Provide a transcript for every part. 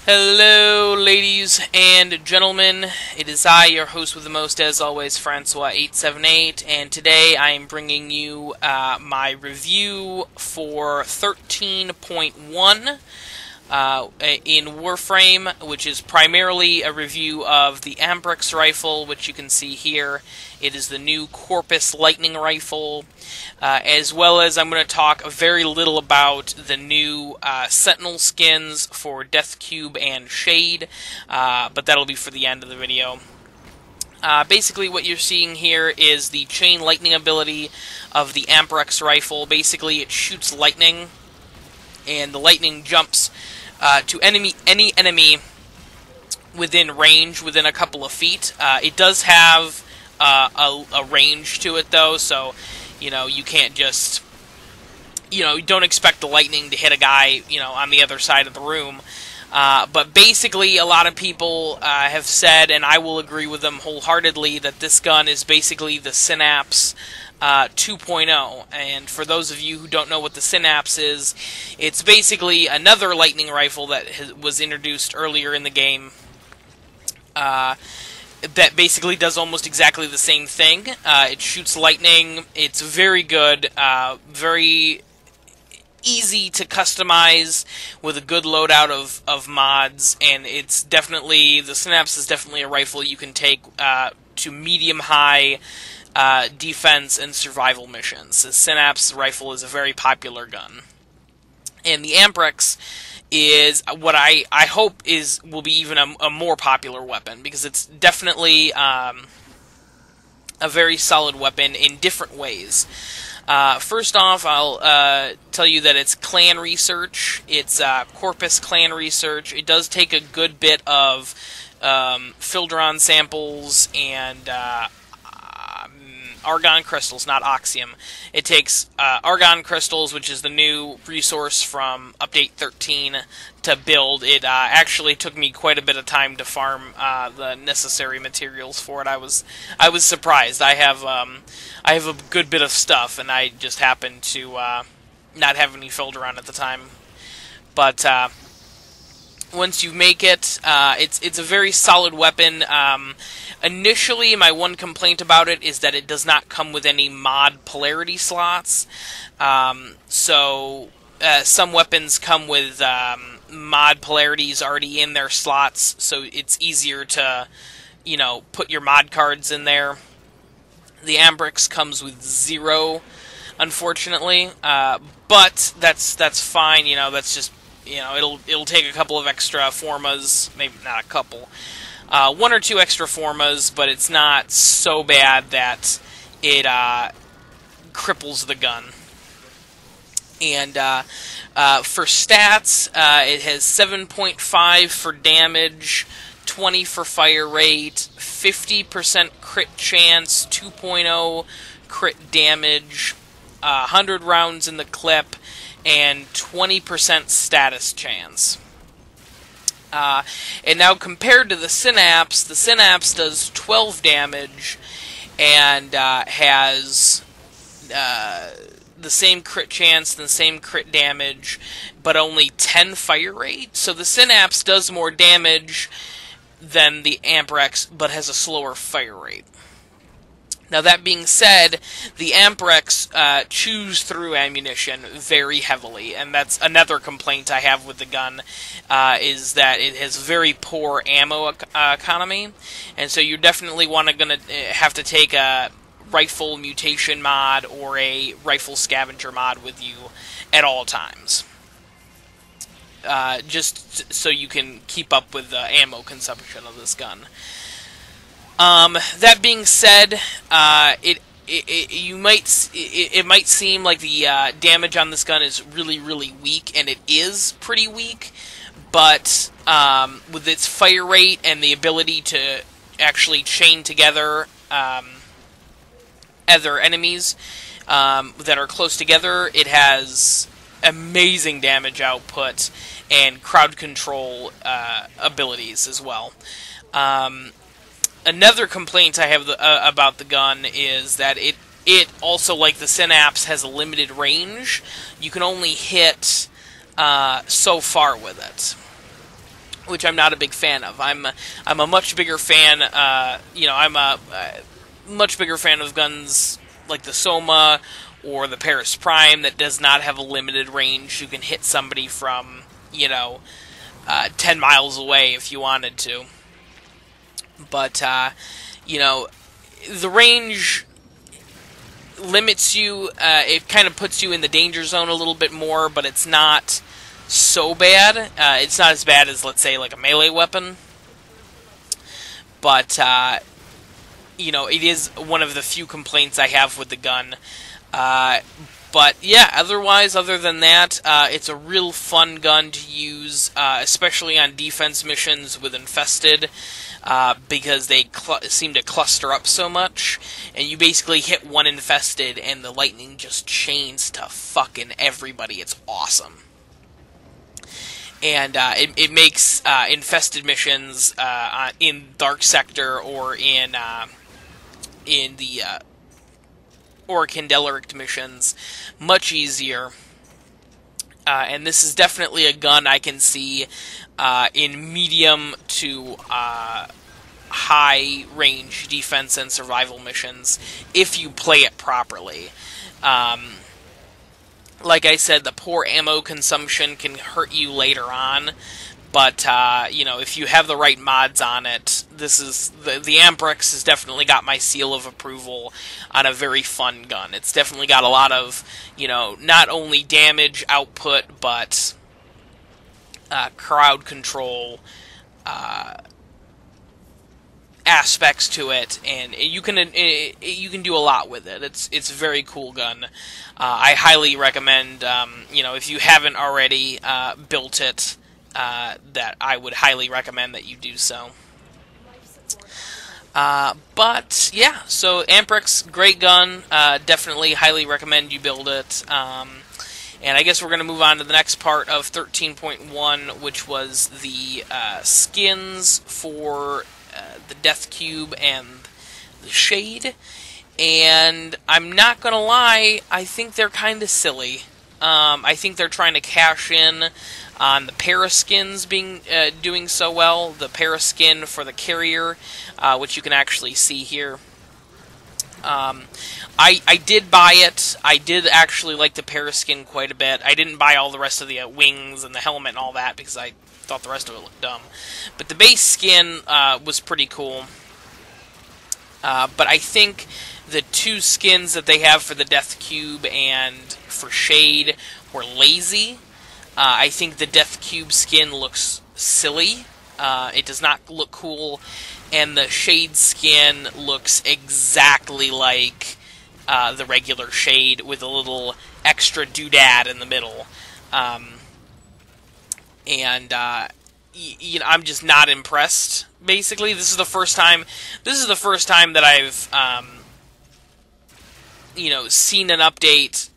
Hello, ladies and gentlemen. It is I, your host with the most, as always, Francois878, and today I am bringing you my review for 13.1 in Warframe, which is primarily a review of the Amprex rifle, which you can see here. It is the new Corpus Lightning Rifle, as well as I'm going to talk very little about the new Sentinel skins for Death Cube and Shade, but that'll be for the end of the video. Basically what you're seeing here is the chain lightning ability of the Amprex rifle. Basically it shoots lightning, and the lightning jumps to any enemy within range, within a couple of feet. It does have a range to it, though, so, you can't just, you don't expect the lightning to hit a guy, on the other side of the room. But basically, a lot of people have said, and I will agree with them wholeheartedly, that this gun is basically the Synapse 2.0, and for those of you who don't know what the Synapse is, it's basically another lightning rifle that was introduced earlier in the game that basically does almost exactly the same thing. It shoots lightning. It's very good, very easy to customize with a good loadout of mods, and it's definitely, the Synapse is definitely a rifle you can take to medium-high defense and survival missions. The Synapse rifle is a very popular gun. And the Amprex is what I hope will be even a more popular weapon, because it's definitely a very solid weapon in different ways. First off, I'll tell you that it's clan research. It's Corpus clan research. It does take a good bit of Filderon samples and argon crystals, not oxium. It takes argon crystals, which is the new resource from Update 13, to build. It actually took me quite a bit of time to farm the necessary materials for it. I was surprised. I have a good bit of stuff, and I just happened to not have any Filderon at the time. But once you make it, it's a very solid weapon. Initially, my one complaint about it is that it does not come with any mod polarity slots. So some weapons come with mod polarities already in their slots, so it's easier to, put your mod cards in there. The Amprex comes with 0, unfortunately, but that's fine. That's just, it'll take a couple of extra formas, maybe not a couple. 1 or 2 extra formas, but it's not so bad that it cripples the gun. And for stats, it has 7.5 for damage, 20 for fire rate, 50% crit chance, 2.0 crit damage, 100 rounds in the clip, and 20% status chance. And now compared to the Synapse does 12 damage and has the same crit chance and the same crit damage, but only 10 fire rate. So the Synapse does more damage than the Amprex, but has a slower fire rate. Now, that being said, the Amprex chews through ammunition very heavily, and that's another complaint I have with the gun, is that it has very poor ammo economy, and so you're definitely gonna have to take a rifle mutation mod or a rifle scavenger mod with you at all times, just so you can keep up with the ammo consumption of this gun. That being said, it might seem like the damage on this gun is really, really weak, and it is pretty weak, but with its fire rate and the ability to actually chain together other enemies that are close together, it has amazing damage output and crowd control abilities as well. Another complaint I have about the gun is that it also, like the Synapse, has a limited range. You can only hit so far with it. which I'm not a big fan of. I'm a much bigger fan. I'm a much bigger fan of guns like the Soma or the Paris Prime that does not have a limited range. You can hit somebody from 10 miles away if you wanted to. But the range limits you. It kind of puts you in the danger zone a little bit more, but it's not so bad. It's not as bad as, let's say, like a melee weapon. But, it is one of the few complaints I have with the gun. But, yeah, other than that, it's a real fun gun to use, especially on defense missions with Infested, because they seem to cluster up so much, and you basically hit one Infested, and the lightning just chains to fucking everybody. It's awesome. And it makes Infested missions in Dark Sector or in the Orkandelic missions much easier. And this is definitely a gun I can see in medium to high range defense and survival missions if you play it properly. Like I said, the poor ammo consumption can hurt you later on, but if you have the right mods on it, this is the Amprex has definitely got my seal of approval on a very fun gun. It's definitely got a lot of not only damage output but crowd control aspects to it, and you can do a lot with it. It's a very cool gun. I highly recommend, if you haven't already built it, that I would highly recommend that you do so. But yeah, so Amprex, great gun. Definitely highly recommend you build it. And I guess we're going to move on to the next part of 13.1, which was the skins for the Death Cube and the Shade. And I'm not going to lie, I think they're kind of silly. I think they're trying to cash in on the Paraskins doing so well. The Paraskin for the Carrier, which you can actually see here. I did buy it. I did actually like the Paraskin quite a bit. I didn't buy all the rest of the wings and the helmet and all that because I thought the rest of it looked dumb. But the base skin was pretty cool. But I think the two skins that they have for the Death Cube and for Shade were lazy. I think the Death Cube skin looks silly. It does not look cool. And the Shade skin looks exactly like the regular Shade with a little extra doodad in the middle. I'm just not impressed. Basically, this is the first time that I've seen an update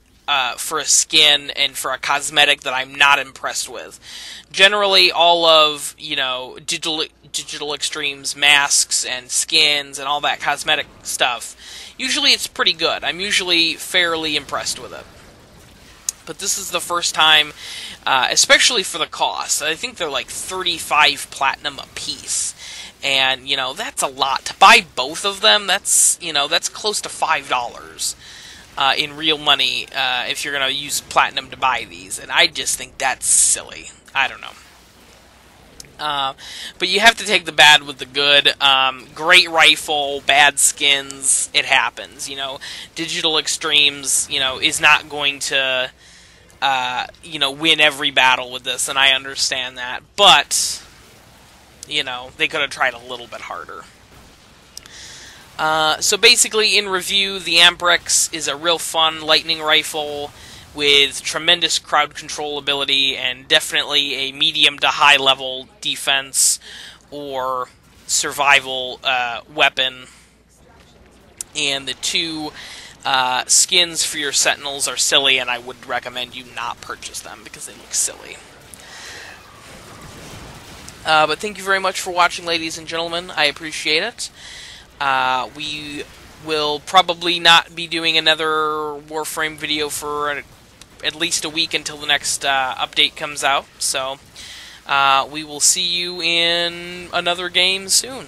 for a skin and for a cosmetic that I'm not impressed with. Generally, all of Digital Extremes masks and skins and all that cosmetic stuff, usually it's pretty good. I'm usually fairly impressed with it. But this is the first time, especially for the cost. I think they're like 35 platinum a piece. And, that's a lot. To buy both of them, that's close to $5 in real money if you're going to use platinum to buy these. And I just think that's silly. I don't know. But you have to take the bad with the good. Great rifle, bad skins, it happens. Digital Extremes, is not going to, win every battle with this, and I understand that. But, they could have tried a little bit harder. So basically, in review, the Amprex is a real fun lightning rifle with tremendous crowd control ability and definitely a medium to high level defense or survival weapon. And the two skins for your Sentinels are silly, and I would recommend you not purchase them because they look silly. But thank you very much for watching, ladies and gentlemen. I appreciate it. We will probably not be doing another Warframe video for at least a week until the next update comes out. So, we will see you in another game soon.